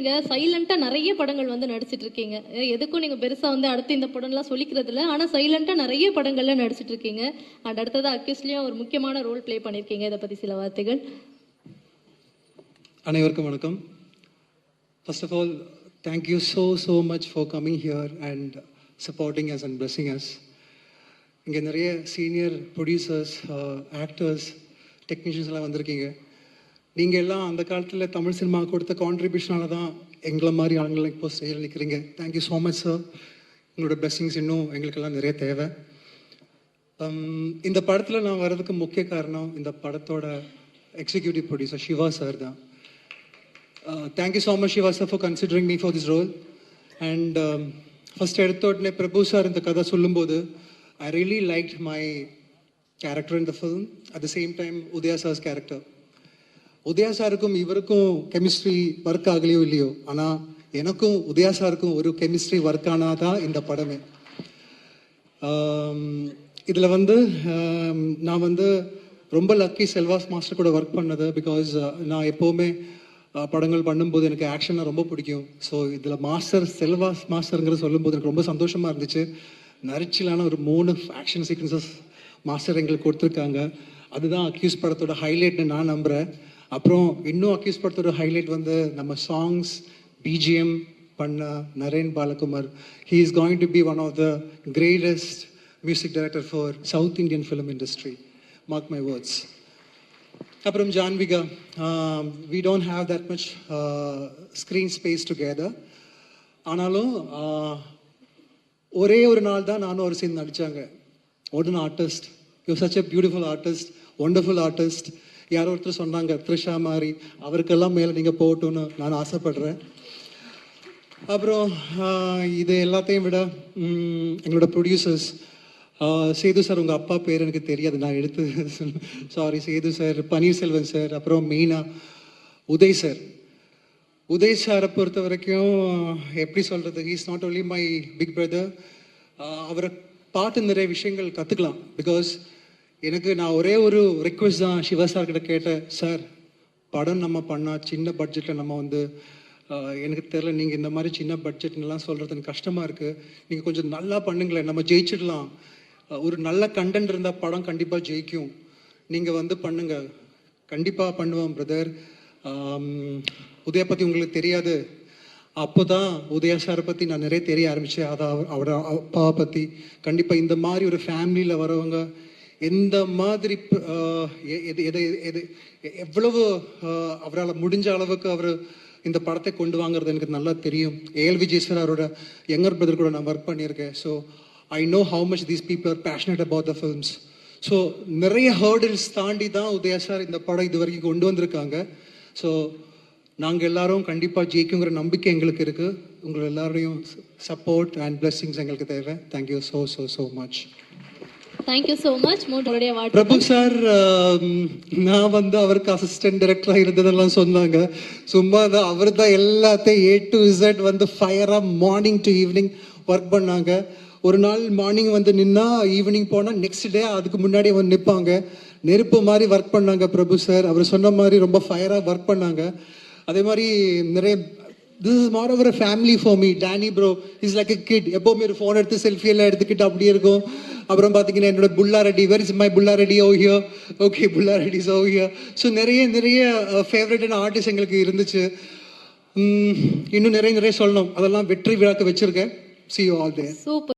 நீங்க சைலண்டா நிறைய படங்கள் வந்து நடிச்சிட்டு இருக்கீங்க. எதுக்கும் நீங்க பெருசா வந்து அடுத்து இந்த படம்லாம் சொல்லிக்கிறது இல்ல. ஆனா சைலண்டா நிறைய படங்கள்ல நடிச்சிட்டு இருக்கீங்க. அண்ட் அடுத்தது அக்யூஸ்லயும் ஒரு முக்கியமான ரோல் ப்ளே பண்ணிருக்கீங்க. இதை பத்தி சில வார்த்தைகள். அனைவருக்கும் வணக்கம். First of all, thank you so much for coming here and supporting us and blessing us. இங்கே நிறைய சீனியர் ப்ரொடியூசர்ஸ், ஆக்டர்ஸ், டெக்னீஷியன்ஸ் எல்லாம் வந்திருக்கீங்க. நீங்கள் எல்லாம் அந்த காலத்தில் தமிழ் சினிமா கொடுத்த கான்ட்ரிபியூஷனால தான் எங்களை மாதிரி ஆளுங்களை இப்போ ஸ்டேஜில் நிற்கிறீங்க. Thank you so much sir. உங்களோட பிளெஸிங்ஸ் இன்னும் எங்களுக்கெல்லாம் நிறைய தேவை. இந்த படத்தில் நான் வர்றதுக்கு முக்கிய காரணம் இந்த படத்தோட எக்ஸிக்யூட்டிவ் ப்ரொடியூசர் சிவா சார் தான். Thank you so much Shiva sir for considering me for this role. And first எடுத்த உடனே பிரபு சார் இந்த கதை சொல்லும்போது I really liked my character in the film. At the same time Udhaya sir's character. Udhaya சாருக்கும் இவருக்கும் chemistry work ஆகலையோ இல்லையோ, ஆனால் எனக்கும் உதயா சாருக்கும் ஒரு கெமிஸ்ட்ரி ஒர்க் ஆனாதான் இந்த படமே. இதில் வந்து நான் வந்து ரொம்ப லக்கி செல்வாஸ் மாஸ்டர் கூட ஒர்க் பண்ணது. பிகாஸ் நான் எப்போவுமே படங்கள் பண்ணும்போது எனக்கு ஆக்ஷனாக ரொம்ப பிடிக்கும். ஸோ இதில் மாஸ்டர் செல்வாஸ் மாஸ்டருங்கிற சொல்லும்போது எனக்கு ரொம்ப சந்தோஷமாக இருந்துச்சு. நரிச்சிலான ஒரு 3 ஆக்ஷன் சீக்வன்சஸ் மாஸ்டர் எங்களுக்கு கொடுத்துருக்காங்க. அதுதான் அக்யூஸ் படத்தோட ஹைலைட்னு நான் நம்புகிறேன். அப்புறம் இன்னும் அக்யூஸ் படத்தோட ஹைலைட் வந்து நம்ம சாங்ஸ் பிஜிஎம் பண்ண Naren Balakumar. He is going to be one of the greatest music director for south Indian film industry. Mark my words. அப்புறம் Janvika. We don't have that much screen space together. ஆனாலும் ஒரே ஒரு நாள் தான் நானும் ஒரு சீன் நடித்தாங்க. One artist, you such a beautiful artist, wonderful artist. யாரோ ஒருத்தர் சொன்னாங்க த்ரிஷா மாதிரி, அவருக்கெல்லாம் மேலே நீங்கள் போகட்டும்னு நான் ஆசைப்படுறேன். அப்புறம் இது எல்லாத்தையும் விட எங்களோட ப்ரொடியூசர்ஸ், சேது சார், உங்கள் அப்பா பேர் எனக்கு தெரியாது, நான் எடுத்து sorry. Sethu sir, Panneerselvan sir, அப்புறம் மெயினாக உதய் சார். உதய் சாரை பொறுத்த வரைக்கும் எப்படி சொல்கிறது, he's not only my big brother. அவரை பார்த்து நிறைய விஷயங்கள் கற்றுக்கலாம். பிகாஸ் நான் ஒரே ஒரு ரெக்வெஸ்ட் தான் சிவா சார்கிட்ட கேட்டேன். சார், படம் நம்ம பண்ணால் சின்ன பட்ஜெட்டில் நம்ம வந்து எனக்கு தெரில, நீங்கள் இந்த மாதிரி சின்ன பட்ஜெட்லாம் சொல்கிறது எனக்கு கஷ்டமாக இருக்குது. நீங்கள் கொஞ்சம் நல்லா பண்ணுங்களேன், நம்ம ஜெயிச்சிடலாம். ஒரு நல்ல கண்டென்ட் இருந்தால் படம் கண்டிப்பாக ஜெயிக்கும். நீங்கள் வந்து பண்ணுங்கள். கண்டிப்பாக பண்ணுவோம் பிரதர். உதயா பற்றி உங்களுக்கு தெரியாது. அப்போ தான் உதயா சாரை பற்றி நான் நிறைய தெரிய ஆரம்பித்தேன். அதான் அவரோட அப்பாவை பற்றி. கண்டிப்பாக இந்த மாதிரி ஒரு ஃபேமிலியில் வரவங்க எந்த மாதிரி எவ்வளவு அவரால் முடிஞ்ச அளவுக்கு அவர் இந்த படத்தை கொண்டு வாங்கிறது எனக்கு நல்லா தெரியும். ஏஎல் விஜய் சார் அவரோட யங்கர் பிரதர் கூட நான் ஒர்க் பண்ணியிருக்கேன். So I know how much these people are passionate about the films. So நிறைய ஹேர்டில்ஸ் தாண்டி தான் உதயா சார் இந்த படம் இது வரைக்கும் கொண்டு வந்திருக்காங்க. ஸோ நாங்கள் எல்லாரும் கண்டிப்பாக ஜெயிக்குங்கிற நம்பிக்கை எங்களுக்கு இருக்குது. உங்களை எல்லாரையும் சப்போர்ட் அண்ட் பிளெஸிங்ஸ் எங்களுக்கு தேவை. Thank you so much. Thank you so much. Prabhu sir, நான் வந்து அவருக்கு அசிஸ்டன்ட் டைரக்டராக இருந்ததெல்லாம் சொன்னாங்க. சும்மா தான் அவர் தான் எல்லாத்தையும் A to Z வந்து ஃபயராக மார்னிங் டு ஈவினிங் ஒர்க் பண்ணாங்க. ஒரு நாள் மார்னிங் வந்து நின்னா ஈவினிங் போனால் நெக்ஸ்ட் டே அதுக்கு முன்னாடி வந்து நிற்பாங்க. நெருப்பு மாதிரி ஒர்க் பண்ணாங்க பிரபு சார். அவர் சொன்ன மாதிரி ரொம்ப ஃபயராக ஒர்க் பண்ணாங்க. அதே மாதிரி நிறைய this is more over a family for me. Danny bro is like a kid. எப்போவுமே ஒரு ஃபோன் எடுத்து செல்ஃபியெல்லாம் எடுத்துக்கிட்டு அப்படியே இருக்கும். அப்புறம் பார்த்தீங்கன்னா என்னோட புல்லா ரெட்டி, வெர் இஸ் மை புல்லா ரெட்டி ஓ ஹியர், ஓகே புல்லா ரெட்டி ஓ ஹியர். ஸோ நிறைய ஃபேவரட்டான ஆர்டிஸ்ட் எங்களுக்கு இருந்துச்சு. இன்னும் நிறைய சொல்லணும். அதெல்லாம் வெற்றி விழாக்க வச்சுருக்கேன். See you all there. Super.